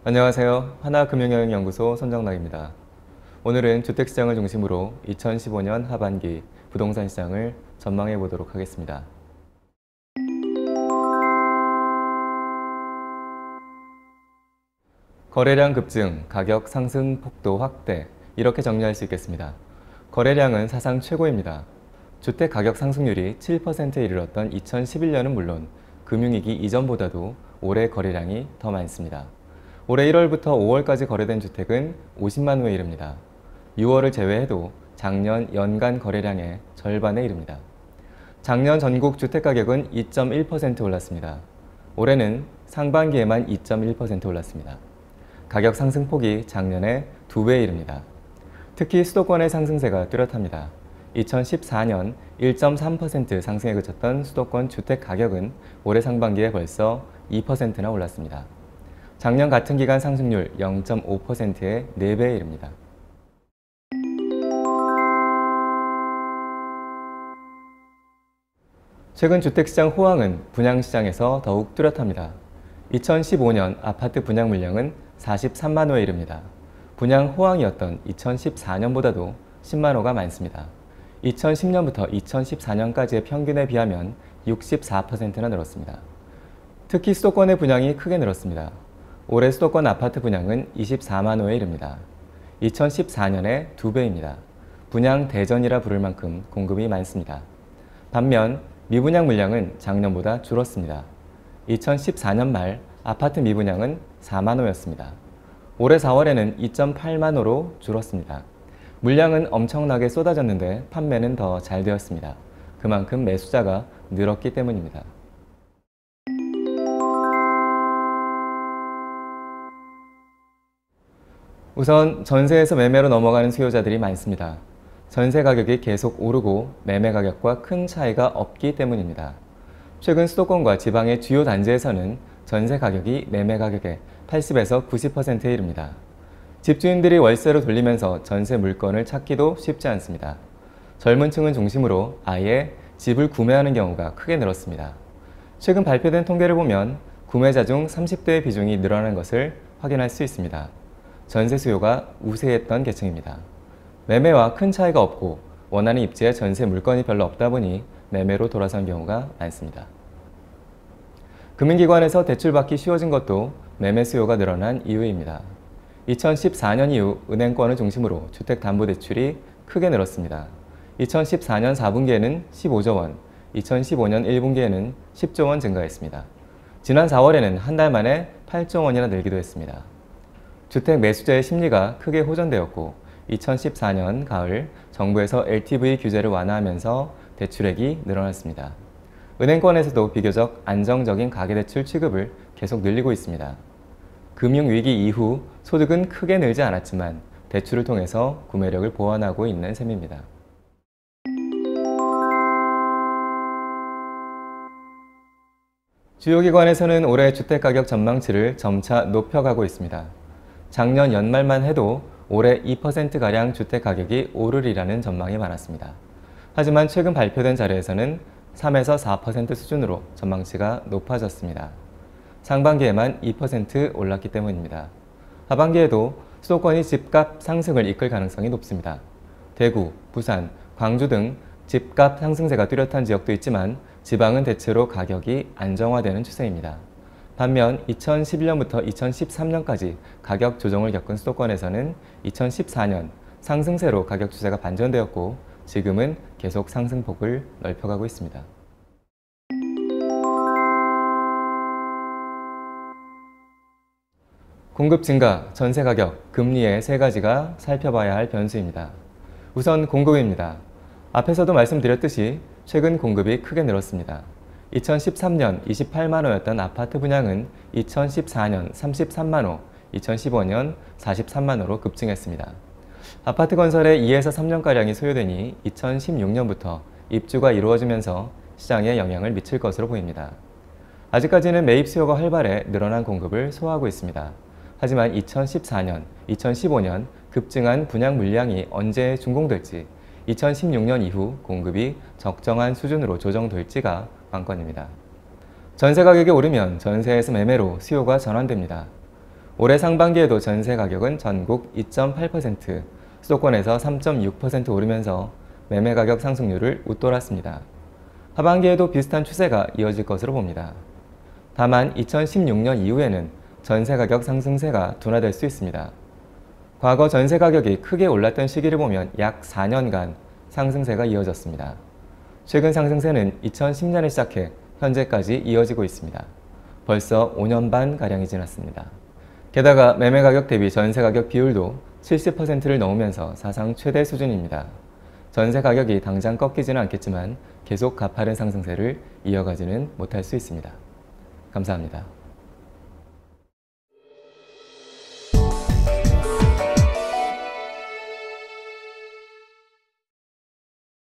안녕하세요. 하나금융여행연구소 손정락입니다. 오늘은 주택시장을 중심으로 2015년 하반기 부동산 시장을 전망해 보도록 하겠습니다. 거래량 급증, 가격 상승 폭도 확대, 이렇게 정리할 수 있겠습니다. 거래량은 사상 최고입니다. 주택 가격 상승률이 7%에 이르렀던 2011년은 물론 금융위기 이전보다도 올해 거래량이 더 많습니다. 올해 1월부터 5월까지 거래된 주택은 50만 호에 이릅니다. 6월을 제외해도 작년 연간 거래량의 절반에 이릅니다. 작년 전국 주택가격은 2.1% 올랐습니다. 올해는 상반기에만 2.1% 올랐습니다. 가격 상승폭이 작년에 2배에 이릅니다. 특히 수도권의 상승세가 뚜렷합니다. 2014년 1.3% 상승에 그쳤던 수도권 주택 가격은 올해 상반기에 벌써 2%나 올랐습니다. 작년 같은 기간 상승률 0.5%의 4배에 이릅니다. 최근 주택시장 호황은 분양시장에서 더욱 뚜렷합니다. 2015년 아파트 분양 물량은 43만 호에 이릅니다. 분양 호황이었던 2014년보다도 10만 호가 많습니다. 2010년부터 2014년까지의 평균에 비하면 64%나 늘었습니다. 특히 수도권의 분양이 크게 늘었습니다. 올해 수도권 아파트 분양은 24만 호에 이릅니다. 2014년의 2배입니다. 분양 대전이라 부를 만큼 공급이 많습니다. 반면 미분양 물량은 작년보다 줄었습니다. 2014년 말 아파트 미분양은 4만 호였습니다. 올해 4월에는 2.8만 호로 줄었습니다. 물량은 엄청나게 쏟아졌는데 판매는 더 잘 되었습니다. 그만큼 매수자가 늘었기 때문입니다. 우선 전세에서 매매로 넘어가는 수요자들이 많습니다. 전세 가격이 계속 오르고 매매 가격과 큰 차이가 없기 때문입니다. 최근 수도권과 지방의 주요 단지에서는 전세 가격이 매매 가격의 80에서 90%에 이릅니다. 집주인들이 월세로 돌리면서 전세 물건을 찾기도 쉽지 않습니다. 젊은 층을 중심으로 아예 집을 구매하는 경우가 크게 늘었습니다. 최근 발표된 통계를 보면 구매자 중 30대의 비중이 늘어난 것을 확인할 수 있습니다. 전세 수요가 우세했던 계층입니다. 매매와 큰 차이가 없고 원하는 입지에 전세 물건이 별로 없다 보니 매매로 돌아선 경우가 많습니다. 금융기관에서 대출받기 쉬워진 것도 매매 수요가 늘어난 이유입니다. 2014년 이후 은행권을 중심으로 주택담보대출이 크게 늘었습니다. 2014년 4분기에는 15조 원, 2015년 1분기에는 10조 원 증가했습니다. 지난 4월에는 한 달 만에 8조 원이나 늘기도 했습니다. 주택 매수자의 심리가 크게 호전되었고 2014년 가을 정부에서 LTV 규제를 완화하면서 대출액이 늘어났습니다. 은행권에서도 비교적 안정적인 가계대출 취급을 계속 늘리고 있습니다. 금융위기 이후 소득은 크게 늘지 않았지만 대출을 통해서 구매력을 보완하고 있는 셈입니다. 주요 기관에서는 올해 주택가격 전망치를 점차 높여가고 있습니다. 작년 연말만 해도 올해 2%가량 주택가격이 오르리라는 전망이 많았습니다. 하지만 최근 발표된 자료에서는 3에서 4% 수준으로 전망치가 높아졌습니다. 상반기에만 2% 올랐기 때문입니다. 하반기에도 수도권이 집값 상승을 이끌 가능성이 높습니다. 대구, 부산, 광주 등 집값 상승세가 뚜렷한 지역도 있지만 지방은 대체로 가격이 안정화되는 추세입니다. 반면 2011년부터 2013년까지 가격 조정을 겪은 수도권에서는 2014년 상승세로 가격 추세가 반전되었고 지금은 계속 상승폭을 넓혀가고 있습니다. 공급 증가, 전세 가격, 금리의 세 가지가 살펴봐야 할 변수입니다. 우선 공급입니다. 앞에서도 말씀드렸듯이 최근 공급이 크게 늘었습니다. 2013년 28만 호였던 아파트 분양은 2014년 33만 호, 2015년 43만 호로 급증했습니다. 아파트 건설에 2에서 3년가량이 소요되니 2016년부터 입주가 이루어지면서 시장에 영향을 미칠 것으로 보입니다. 아직까지는 매입 수요가 활발해 늘어난 공급을 소화하고 있습니다. 하지만 2014년, 2015년 급증한 분양 물량이 언제 준공될지, 2016년 이후 공급이 적정한 수준으로 조정될지가 관건입니다. 전세 가격이 오르면 전세에서 매매로 수요가 전환됩니다. 올해 상반기에도 전세 가격은 전국 2.8%, 수도권에서 3.6% 오르면서 매매 가격 상승률을 웃돌았습니다. 하반기에도 비슷한 추세가 이어질 것으로 봅니다. 다만 2016년 이후에는 전세 가격 상승세가 둔화될 수 있습니다. 과거 전세 가격이 크게 올랐던 시기를 보면 약 4년간 상승세가 이어졌습니다. 최근 상승세는 2010년에 시작해 현재까지 이어지고 있습니다. 벌써 5년 반가량이 지났습니다. 게다가 매매 가격 대비 전세 가격 비율도 70%를 넘으면서 사상 최대 수준입니다. 전세 가격이 당장 꺾이지는 않겠지만 계속 가파른 상승세를 이어가지는 못할 수 있습니다. 감사합니다.